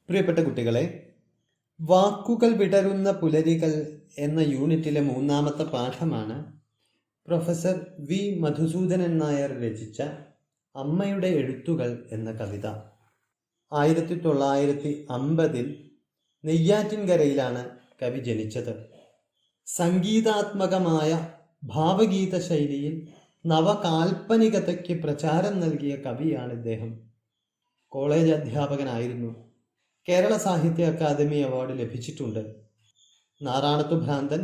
പ്രിയപ്പെട്ട കുട്ടികളെ, വാക്കുകൾ വിടരുന്ന പുലരികൾ എന്ന യൂണിറ്റിലെ 3-ാമത്തെ പാഠമാണ് പ്രൊഫസർ വി മധുസൂദനൻ നായർ രചിച്ച അമ്മയുടെ എഴുത്തുകൾ എന്ന കവിത. 1950 നെയ്യാറ്റിൻകരയിലാണ് കവി ജനിച്ചത്. സംഗീതാത്മകമായ ഭാവഗീത ശൈലിയിൽ നവകാൽപ്പനികതയ്ക്ക് പ്രചാരം നൽകിയ കവിയാണ് ഇദ്ദേഹം. കോളേജ് അധ്യാപകനായിരുന്നു. കേരള സാഹിത്യ അക്കാദമി അവാർഡ് ലഭിച്ചിട്ടുണ്ട്. നാറാണത്തു ഭ്രാന്തൻ,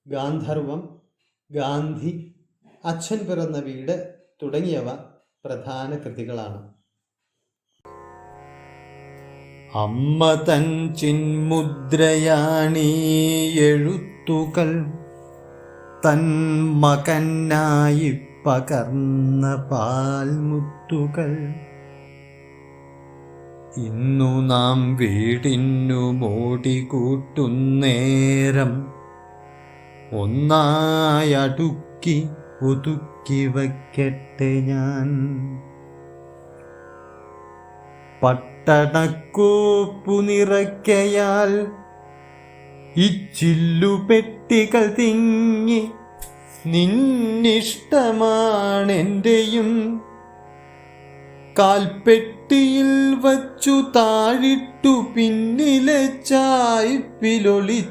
ഗാന്ധർവം, ഗാന്ധി, അച്ഛൻ പിറന്ന വീട് തുടങ്ങിയവ പ്രധാന കൃതികളാണ്. അമ്മ തൻ ചിന്മുദ്രയാണീ എഴുത്തുകൾ, തൻ മകനായി പകർന്ന പാൽമുത്തുകൾ. ഇന്നു നാം വീടിനു മോടികൂട്ടുന്നേരം ഒന്നായടുക്കി ഒതുക്കി വയ്ക്കട്ടെ ഞാൻ. പട്ടണക്കോപ്പു നിറയ്ക്കയാൽ ഇച്ചില്ലുപെട്ടികൾ തിങ്ങി, നിന്നിഷ്ടമാണെൻ്റെയും കാൽപ്പെട്ടിയിൽ വച്ചു താഴിട്ടു പിന്നിലെ ചായ്പിലൊളിച്ചാൽ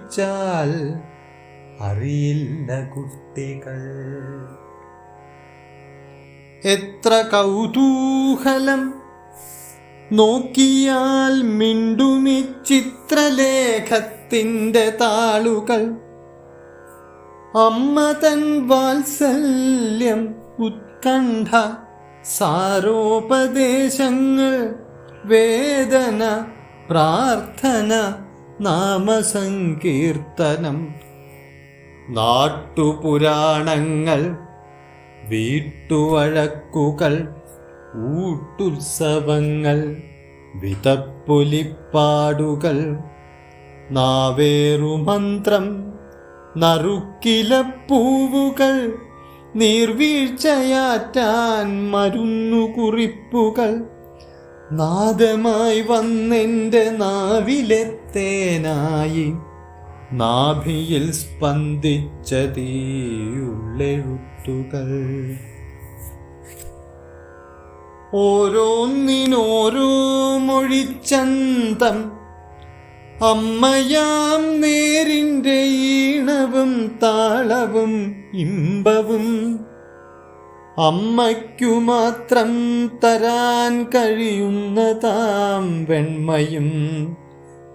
അറിയില്ല കുട്ടികൾ. എത്ര കൗതൂഹലം നോക്കിയാൽ മിണ്ടുമി ചിത്രലേഖത്തിൻ്റെ താളുകൾ. അമ്മ തൻ വാത്സല്യം, ഉത്കണ്ഠ, സാരോപദേശങ്ങൾ, വേദന, പ്രാർത്ഥന, നാമസങ്കീർത്തനം, നാട്ടുപുരാണങ്ങൾ, വീട്ടുവഴക്കുകൾ, ഊട്ടുത്സവങ്ങൾ, വിതപ്പൊലിപ്പാടുകൾ, നാവേറുമന്ത്രം, നറുക്കിലപ്പൂവുകൾ, നീർവീഴ്ചയാറ്റാൻ മരുന്നുകുറിപ്പുകൾ, നാദമായി വന്നെൻ്റെ നാവിലെത്തേനായി നാഭിയിൽ സ്പന്ദിച്ച തീയുള്ളെഴുത്തുകൾ. ഓരോന്നിനോരോ മൊഴിച്ചന്തം, അമ്മയാം നേരിൻ്റെ ഈണവും താളവും ഇമ്പവും. അമ്മയ്ക്കു മാത്രം തരാൻ കഴിയുന്നതാം വെണ്മയും,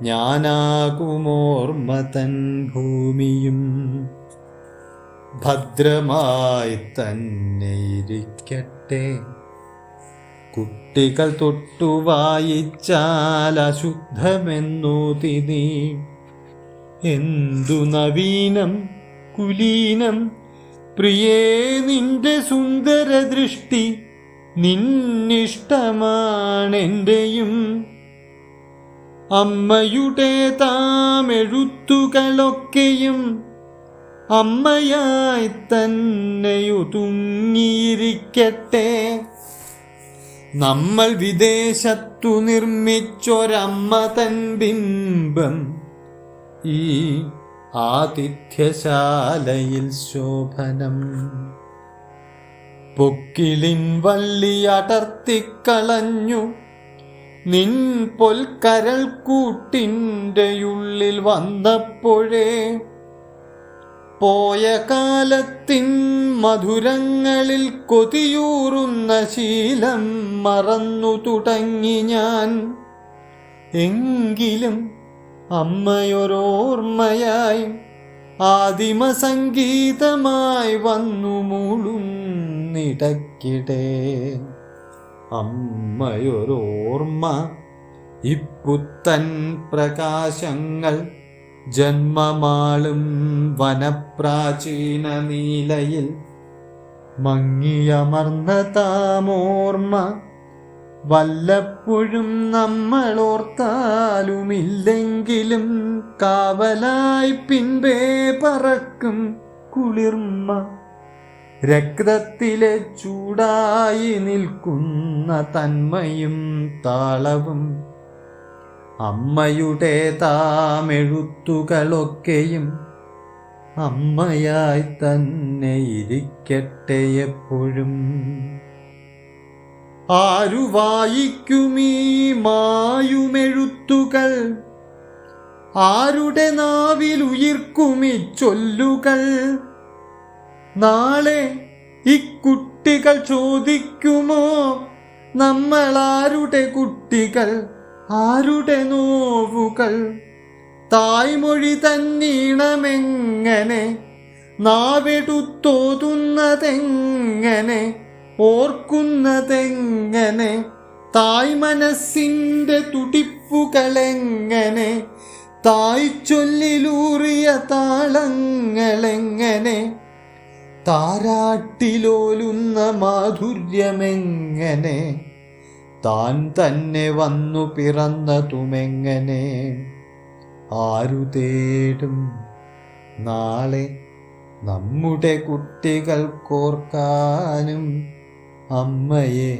ഞാനാകുമോർമ്മ തൻ ഭൂമിയും. ഭദ്രമായി തന്നെ ഇരിക്കട്ടെ, കുട്ടികൾ തൊട്ടു വായിച്ചാൽ അശുദ്ധമെന്നോതി നീ. എന്തു നവീനം കുലീനം പ്രിയേ നിന്റെ സുന്ദര ദൃഷ്ടി, നിന്നിഷ്ടമാണെൻ്റെയും. അമ്മയുടെ താമെഴുത്തുകളൊക്കെയും അമ്മയായി തന്നെയൊതുങ്ങിയിരിക്കട്ടെ. നമ്മൾ വിദേശത്തു നിർമ്മിച്ചൊരമ്മ തൻ ബിംബം ഈ ആതിഥ്യശാലയിൽ ശോഭനം. പൊക്കിളിൻ വള്ളി അടർത്തിക്കളഞ്ഞു നിൻ പൊൽക്കരൾ കൂട്ടിൻ്റെ ഉള്ളിൽ വന്നപ്പോഴേ, പോയ കാലത്തിൻ മധുരങ്ങളിൽ കൊതിയൂറുന്ന ശീലം മറന്നു തുടങ്ങി ഞാൻ. എങ്കിലും അമ്മയൊരോർമ്മയായി ആദിമസംഗീതമായി വന്നു മൂളുന്നിടയ്ക്കിടെ. അമ്മയൊരോർമ്മ, ഇപ്പുത്തൻ പ്രകാശങ്ങൾ, ജന്മമാളും വനപ്രാചീന നീലയിൽ മങ്ങിയമർന്ന താമോർമ്മ. വല്ലപ്പോഴും നമ്മളോർത്താലുമില്ലെങ്കിലും കാവലായി പിൻപേ പറക്കും കുളിർമ. രക്തത്തിലെ ചൂടായി നിൽക്കുന്ന തന്മയും താളവും അമ്മയുടെ താമെഴുത്തുകളൊക്കെയും അമ്മയായി തന്നെ ഇരിക്കട്ടെ എപ്പോഴും. ആരു വായിക്കുമീ മായുമെഴുത്തുകൾ, ആരുടെ നാവിലുയിർക്കുമി ചൊല്ലുകൾ? നാളെ ഇക്കുട്ടികൾ ചോദിക്കുമോ, നമ്മളാരുടെ കുട്ടികൾ, ആരുടെ നോവുകൾ? തായ്മൊഴി തന്നീണമെങ്ങനെ, നാവെടുത്തോതുന്നതെങ്ങനെ, ഓർക്കുന്നതെങ്ങനെ? തായ് മനസ്സിൻ്റെ തുടിപ്പുകളെങ്ങനെ, തായ് ചൊല്ലിലൂറിയ താളങ്ങളെങ്ങനെ? താരാട്ടിലോലുന്ന മാധുര്യമെങ്ങനെ? താൻ തന്നെ വന്നു പിറന്നതുമെങ്ങനെ? ആരു തേടും നാളെ നമ്മുടെ കുട്ടികൾക്കോർക്കാനും അമ്മയെ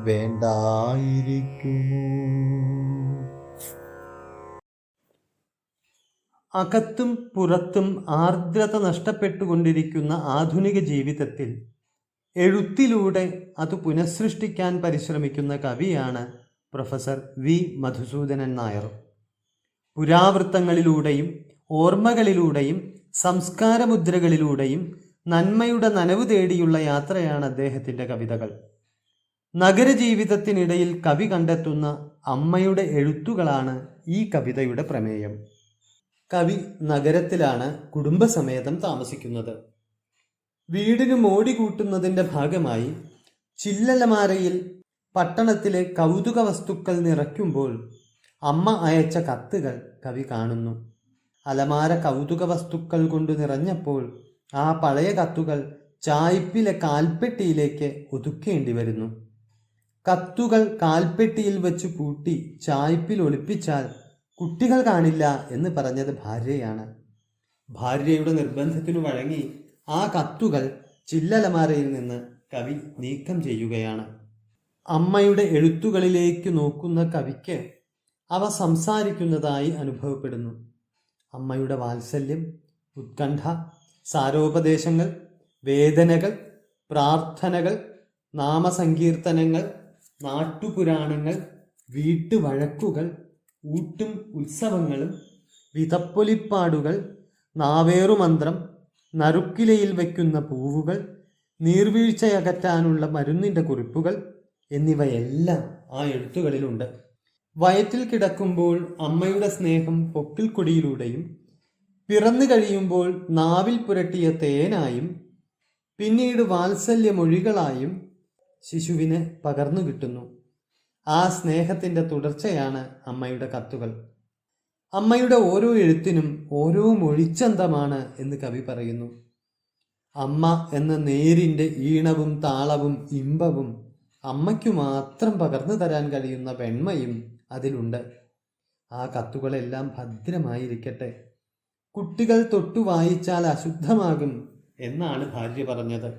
വേണ്ടായിരിക്കുമോ? അകത്തും പുറത്തും ആർദ്രത നഷ്ടപ്പെട്ടുകൊണ്ടിരിക്കുന്ന ആധുനിക ജീവിതത്തിൽ എഴുത്തിലൂടെ അത് പുനഃസൃഷ്ടിക്കാൻ പരിശ്രമിക്കുന്ന കവിയാണ് പ്രൊഫസർ വി മധുസൂദനൻ നായർ. പുരാവൃത്തങ്ങളിലൂടെയും ഓർമ്മകളിലൂടെയും സംസ്കാരമുദ്രകളിലൂടെയും നന്മയുടെ നനവ് തേടിയുള്ള യാത്രയാണ് അദ്ദേഹത്തിൻ്റെ കവിതകൾ. നഗരജീവിതത്തിനിടയിൽ കവി കണ്ടെത്തുന്ന അമ്മയുടെ എഴുത്തുകളാണ് ഈ കവിതയുടെ പ്രമേയം. കവി നഗരത്തിലാണ് കുടുംബസമേതം താമസിക്കുന്നത്. വീടിന് മോടി കൂട്ടുന്നതിൻ്റെ ഭാഗമായി ചില്ലലമാരയിൽ പട്ടണത്തിലെ കൗതുക വസ്തുക്കൾ നിറയ്ക്കുമ്പോൾ അമ്മ അയച്ച കത്തുകൾ കവി കാണുന്നു. അലമാര കൗതുക വസ്തുക്കൾ കൊണ്ട് നിറഞ്ഞപ്പോൾ ആ പഴയ കത്തുകൾ ചായ്പിലെ കാൽപ്പെട്ടിയിലേക്ക് ഒതുക്കേണ്ടി വരുന്നു. കത്തുകൾ കാൽപ്പെട്ടിയിൽ വെച്ച് പൂട്ടി ചായ്പിൽ ഒളിപ്പിച്ചാൽ കുട്ടികൾ കാണില്ല എന്ന് പറഞ്ഞത് ഭാര്യയാണ്. ഭാര്യയുടെ നിർബന്ധത്തിനു വഴങ്ങി ആ കത്തുകൾ ചില്ലലമാരയിൽ നിന്ന് കവി നീക്കം ചെയ്യുകയാണ്. അമ്മയുടെ എഴുത്തുകളിലേക്ക് നോക്കുന്ന കവിക്ക് അവ സംസാരിക്കുന്നതായി അനുഭവപ്പെടുന്നു. അമ്മയുടെ വാത്സല്യം, ഉത്കണ്ഠ, സാരോപദേശങ്ങൾ, വേദനകൾ, പ്രാർത്ഥനകൾ, നാമസങ്കീർത്തനങ്ങൾ, നാട്ടുപുരാണങ്ങൾ, വീട്ടുവഴക്കുകൾ, ഊട്ടും ഉത്സവങ്ങളും, വിതപ്പൊലിപ്പാടുകൾ, നാവേറുമന്ത്രം, നറുക്കിലയിൽ വയ്ക്കുന്ന പൂവുകൾ, നീർവീഴ്ചയകറ്റാനുള്ള മരുന്നിൻ്റെ കുറിപ്പുകൾ എന്നിവയെല്ലാം ആ എഴുത്തുകളിലുണ്ട്. വയറ്റിൽ കിടക്കുമ്പോൾ അമ്മയുടെ സ്നേഹം പൊക്കിൾക്കൊടിയിലൂടെയും, പിറന്നു കഴിയുമ്പോൾ നാവിൽ പുരട്ടിയ തേനായും, പിന്നീട് വാത്സല്യമൊഴികളായും ശിശുവിന് പകർന്നു കിട്ടുന്നു. ആ സ്നേഹത്തിൻ്റെ തുടർച്ചയാണ് അമ്മയുടെ കത്തുകൾ. അമ്മയുടെ ഓരോ എഴുത്തിനും ഓരോ മൊഴിച്ചന്തമാണ് എന്ന് കവി പറയുന്നു. അമ്മ എന്ന നേരിൻ്റെ ഈണവും താളവും ഇമ്പവും അമ്മയ്ക്കു മാത്രം പകർന്നു തരാൻ കഴിയുന്ന വെണ്മയും അതിലുണ്ട്. ആ കത്തുകളെല്ലാം ഭദ്രമായിരിക്കട്ടെ. കുട്ടികൾ തൊട്ടു വായിച്ചാൽ അശുദ്ധമാകും എന്നാണ് ഭാര്യ പറഞ്ഞത്.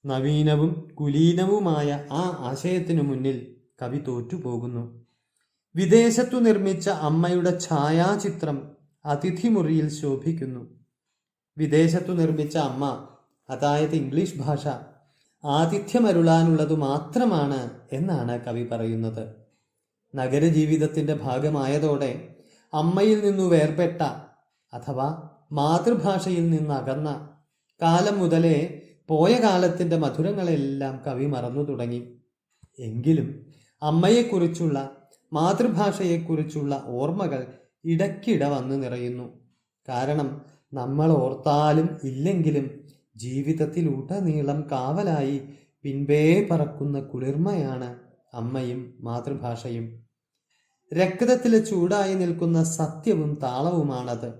നവീനവും കുലീനവുമായ ആ ആശയത്തിനു മുന്നിൽ കവി തോറ്റുപോകുന്നു. വിദേശത്തു നിർമ്മിച്ച അമ്മയുടെ ഛായാചിത്രം അതിഥിമുറിയിൽ ശോഭിക്കുന്നു. വിദേശത്തു നിർമ്മിച്ച അമ്മ, അതായത് ഇംഗ്ലീഷ് ഭാഷ, ആതിഥ്യമരുളാനുള്ളതു മാത്രമാണ് എന്നാണ് കവി പറയുന്നത്. നഗരജീവിതത്തിൻ്റെ ഭാഗമായതോടെ അമ്മയിൽ നിന്നു വേർപെട്ട അഥവാ മാതൃഭാഷയിൽ നിന്നകന്ന കാലം മുതലേ പോയ കാലത്തിൻ്റെ മധുരങ്ങളെല്ലാം കവി മറന്നു തുടങ്ങി. എങ്കിലും അമ്മയെക്കുറിച്ചുള്ള, മാതൃഭാഷയെക്കുറിച്ചുള്ള ഓർമ്മകൾ ഇടയ്ക്കിടെ വന്നു നിറയുന്നു. കാരണം നമ്മൾ ഓർത്താലും ഇല്ലെങ്കിലും ജീവിതത്തിലുടനീളം കാവലായി പിൻപേ പറക്കുന്ന കുളിർമയാണ് അമ്മയും മാതൃഭാഷയും. രക്തത്തിലെ ചൂടായി നിൽക്കുന്ന സത്യവും താളവുമാണത്.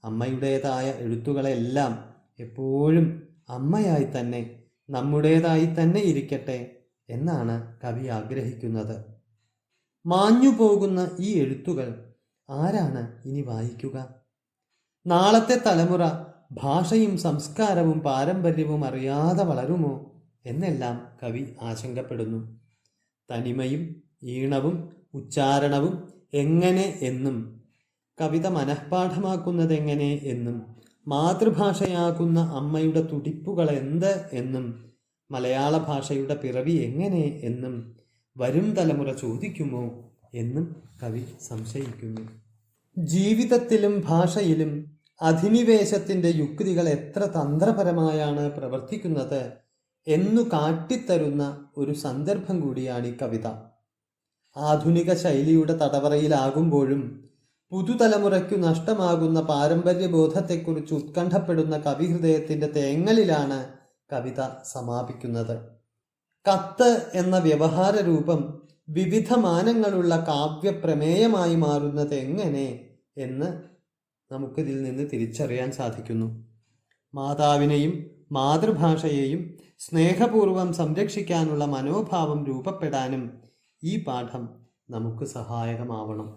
അമ്മയുടേതായ എഴുത്തുകളെല്ലാം എപ്പോഴും അമ്മയായി തന്നെ, നമ്മുടേതായി തന്നെ ഇരിക്കട്ടെ എന്നാണ് കവി ആഗ്രഹിക്കുന്നത്. മാഞ്ഞു പോകുന്ന ഈ എഴുത്തുകൾ ആരാണ് ഇനി വായിക്കുക? നാളത്തെ തലമുറ ഭാഷയും സംസ്കാരവും പാരമ്പര്യവും അറിയാതെ വളരുമോ എന്നെല്ലാം കവി ആശങ്കപ്പെടുന്നു. തനിമയും ഈണവും ഉച്ചാരണവും എങ്ങനെ എന്നും കവിത മനഃപ്പാഠമാക്കുന്നത് എങ്ങനെ എന്നും മാതൃഭാഷയാകുന്ന അമ്മയുടെ തുടിപ്പുകൾ എന്ത് എന്നും മലയാള ഭാഷയുടെ പിറവി എങ്ങനെ എന്നും വരും തലമുറ ചോദിക്കുമോ എന്നും കവി സംശയിക്കുന്നു. ജീവിതത്തിലും ഭാഷയിലും അധിനിവേശത്തിൻ്റെ യുക്തികൾ എത്ര തന്ത്രപരമായാണ് പ്രവർത്തിക്കുന്നത് എന്നു കാട്ടിത്തരുന്ന ഒരു സന്ദർഭം കൂടിയാണ് ഈ കവിത. ആധുനിക ശൈലിയുടെ തടവറയിലാകുമ്പോഴും പുതുതലമുറയ്ക്കു നഷ്ടമാകുന്ന പാരമ്പര്യബോധത്തെക്കുറിച്ച് ഉത്കണ്ഠപ്പെടുന്ന കവിഹൃദയത്തിൻ്റെ തേങ്ങലിലാണ് കവിത സമാപിക്കുന്നത്. കത്ത് എന്ന വ്യവഹാര രൂപം വിവിധ മാനങ്ങളുള്ള കാവ്യപ്രമേയമായി മാറുന്നത് എങ്ങനെ എന്ന് നമുക്കിതിൽ നിന്ന് തിരിച്ചറിയാൻ സാധിക്കുന്നു. മാതാവിനെയും മാതൃഭാഷയെയും സ്നേഹപൂർവം സംരക്ഷിക്കാനുള്ള മനോഭാവം രൂപപ്പെടാനും ഈ പാഠം നമുക്ക് സഹായകമാവണം.